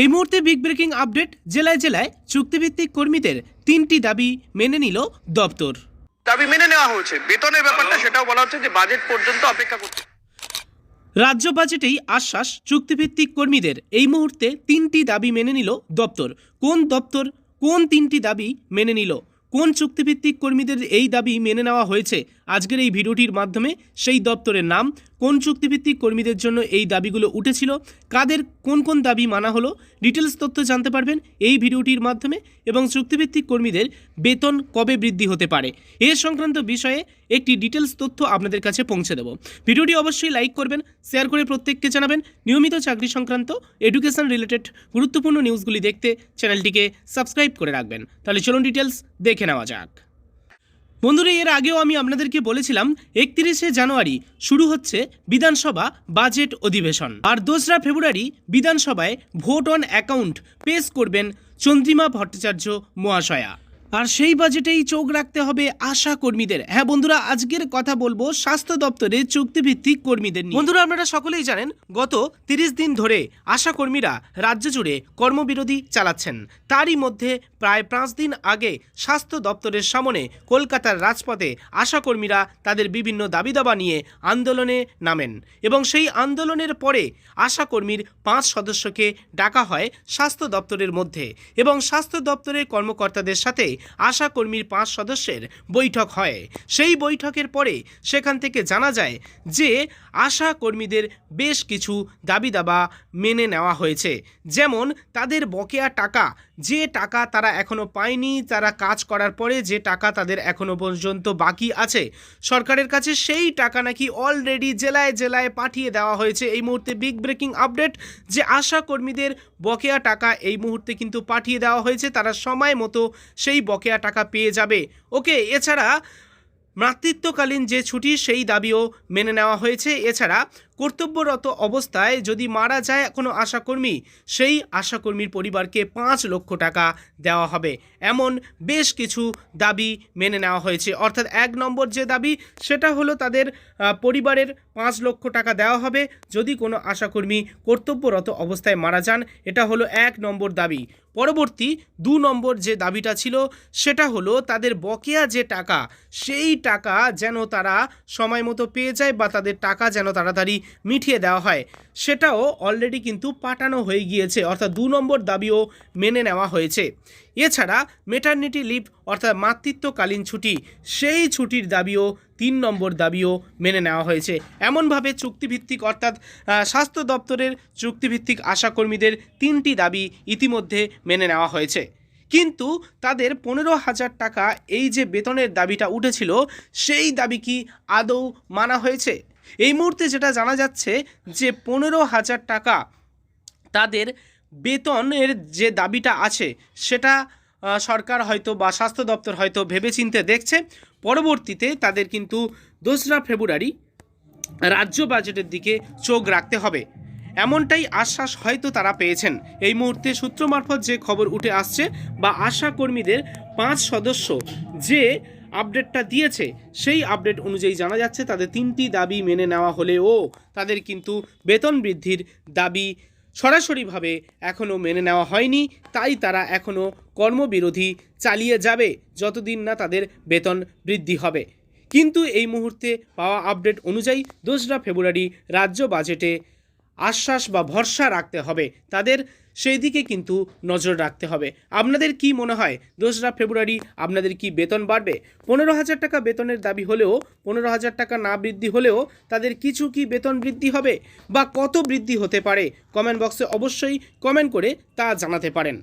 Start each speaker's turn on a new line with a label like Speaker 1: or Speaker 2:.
Speaker 1: এই মুহূর্তে big breaking update. জেলায় জেলায় চুক্তিভিত্তিক কর্মীদের 3টি দাবি মেনে নিল দপ্তর।
Speaker 2: দাবি মেনে নেওয়া হয়েছে। বেতনের ব্যাপারটা সেটাও বলা হচ্ছে যে বাজেট পর্যন্ত অপেক্ষা করতে।
Speaker 1: রাজ্য বাজেটেই আশ্বাস চুক্তিভিত্তিক কর্মীদের। এই মুহূর্তে 3টি দাবি মেনে নিল দপ্তর। কোন দপ্তর কোন 3টি দাবি মেনে নিল, কোন চুক্তিভিত্তিক কর্মীদের এই দাবি মেনে নেওয়া হয়েছে, আজকের এই ভিডিওটির মাধ্যমে সেই দপ্তরের নাম, কোন চুক্তিভিত্তিক কর্মীদের জন্য এই দাবিগুলো উঠেছিল, কাদের কোন কোন দাবি মানা হলো, ডিটেলস তথ্য জানতে পারবেন এই ভিডিওটির মাধ্যমে। এবং চুক্তিভিত্তিক কর্মীদের বেতন কবে বৃদ্ধি হতে পারে এ সংক্রান্ত বিষয়ে একটি ডিটেলস তথ্য আপনাদের কাছে পৌঁছে দেব। ভিডিওটি অবশ্যই লাইক করবেন, শেয়ার করে প্রত্যেককে জানাবেন। নিয়মিত চাকরি সংক্রান্ত এডুকেশন রিলেটেড গুরুত্বপূর্ণ নিউজগুলি দেখতে চ্যানেলটিকে সাবস্ক্রাইব করে রাখবেন। তাহলে চলুন ডিটেলস দেখে নেওয়া যাক। বন্ধুরা, এর আগেও আমি আপনাদেরকে বলেছিলাম 31শে জানুয়ারি শুরু হচ্ছে বিধানসভা বাজেট অধিবেশন, আর 2রা ফেব্রুয়ারি বিধানসভায় ভোট অন অ্যাকাউন্ট পেশ করবেন চন্দ্রিমা ভট্টাচার্য মহাশয়া। আর সেই বাজেটেই চোখ রাখতে হবে আশা কর্মীদের। হ্যাঁ বন্ধুরা, আজকের কথা বলবো স্বাস্থ্য দপ্তরের চুক্তিভিত্তিক কর্মীদের নিয়ে। বন্ধুরা, আপনারা সকলেই জানেন গত 30 দিন ধরে আশা কর্মীরা রাজ্য জুড়ে কর্মবিরতি চালাচ্ছেন। তারই মধ্যে প্রায় 5 দিন আগে স্বাস্থ্য দপ্তরের সামনে কলকাতার রাজপথে আশা কর্মীরা তাদের বিভিন্ন দাবি দাবা নিয়ে আন্দোলনে নামেন, এবং সেই আন্দোলনের পরে আশা কর্মীর 5 সদস্যকে ডাকা হয় স্বাস্থ্য দপ্তরের মধ্যে, এবং স্বাস্থ্য দপ্তরের কর্মকর্তাদের সাথে আশা কর্মীর 5 সদস্যের বৈঠক হয়। সেই বৈঠকের পরে সেখান থেকে জানা যায় যে আশা কর্মীদের বেশ কিছু দাবি দাবা মেনে নেওয়া হয়েছে। যেমন তাদের বকেয়া টাকা, যে টাকা তারা এখনো পায়নি, তারা কাজ করার পরে যে টাকা তাদের এখনো পর্যন্ত বাকি আছে সরকারের কাছে, সেই টাকা নাকি অলরেডি জেলায় জেলায় পাঠিয়ে দেওয়া হয়েছে। এই মুহূর্তে বিগ ব্রেকিং আপডেট যে আশা কর্মীদের বকেয়া টাকা এই মুহূর্তে কিন্তু পাঠিয়ে দেওয়া হয়েছে, তারা সময় মতো সেই বকেয়া টাকা পেয়ে যাবে। ওকে, এছাড়া মাতৃত্বকালীন যে ছুটি সেই দাবিও মেনে নেওয়া হয়েছে। এছাড়া কর্তব্যরত অবস্থায় যদি মারা যায় কোনো আশাকর্মী, সেই আশাকর্মীর পরিবারকে 5 লক্ষ টাকা দেওয়া হবে। এমন বেশ কিছু দাবি মেনে নেওয়া হয়েছে। অর্থাৎ 1 নম্বর যে দাবি সেটা হলো তাদের পরিবারের 5 লক্ষ টাকা দেওয়া হবে যদি কোনো আশাকর্মী কর্তব্যরত অবস্থায় মারা যান। এটা হলো 1 নম্বর দাবি। পরবর্তী 2 নম্বর যে দাবিটা ছিল সেটা হলো তাদের বকেয়া যে টাকা, সেই টাকা যেন তারা সময় মতো পেয়ে যায়, বা তাদের টাকা যেন তাড়াতাড়ি মিটিয়ে দেওয়া হয়। সেটাও অলরেডি কিন্তু পাঠানো হয়ে গিয়েছে, অর্থাৎ 2 নম্বর দাবিও মেনে নেওয়া হয়েছে। এছাড়া মেটারনিটি লিভ অর্থাৎ মাতৃত্বকালীন ছুটি, সেই ছুটির দাবিও 3 নম্বর দাবিও মেনে নেওয়া হয়েছে। এমনভাবে চুক্তিভিত্তিক অর্থাৎ স্বাস্থ্য দপ্তরের চুক্তিভিত্তিক আশাকর্মীদের 3টি দাবি ইতিমধ্যে মেনে নেওয়া হয়েছে। কিন্তু তাদের 15,000 টাকা এই যে বেতনের দাবিটা উঠেছিল, সেই দাবি কি আদৌ মানা হয়েছে? এই মুহূর্তে যেটা জানা যাচ্ছে যে 15,000 টাকা তাদের বেতনের যে দাবিটা আছে সেটা সরকার হয়তো বা স্বাস্থ্য দপ্তর হয়তো ভেবেচিন্তে দেখছে। পরবর্তীতে তাদের কিন্তু 2রা ফেব্রুয়ারি রাজ্য বাজেটের দিকে চোখ রাখতে হবে, এমনটাই আশ্বাস হয়তো তারা পেয়েছেন। এই মুহূর্তে সূত্র মারফত যে খবর উঠে আসছে, বা আশা কর্মীদের 5 সদস্য যে আপডেটটা দিয়েছে সেই আপডেট অনুযায়ী জানা যাচ্ছে তাদের 3টি দাবি মেনে নেওয়া হলেও তাদের কিন্তু বেতন বৃদ্ধির দাবি সরাসরিভাবে এখনও মেনে নেওয়া হয়নি। তাই তারা এখনও কর্মবিরতি চালিয়ে যাবে যতদিন না তাদের বেতন বৃদ্ধি হবে। কিন্তু এই মুহূর্তে পাওয়া আপডেট অনুযায়ী 2রা ফেব্রুয়ারি রাজ্য বাজেটে আশ্বাস বা ভরসা রাখতে হবে তাদের, সেই দিকে কিন্তু নজর রাখতে হবে। আপনাদের কি মনে হয় 2রা ফেব্রুয়ারি আপনাদের কি বেতন বাড়বে? 15,000 টাকা বেতনের দাবি হলেও 15,000 টাকা না বৃদ্ধি হলেও তাদের কিছু কি বেতন বৃদ্ধি হবে, বা কত বৃদ্ধি হতে পারে? কমেন্ট বক্সে অবশ্যই কমেন্ট করে তা জানাতে পারেন।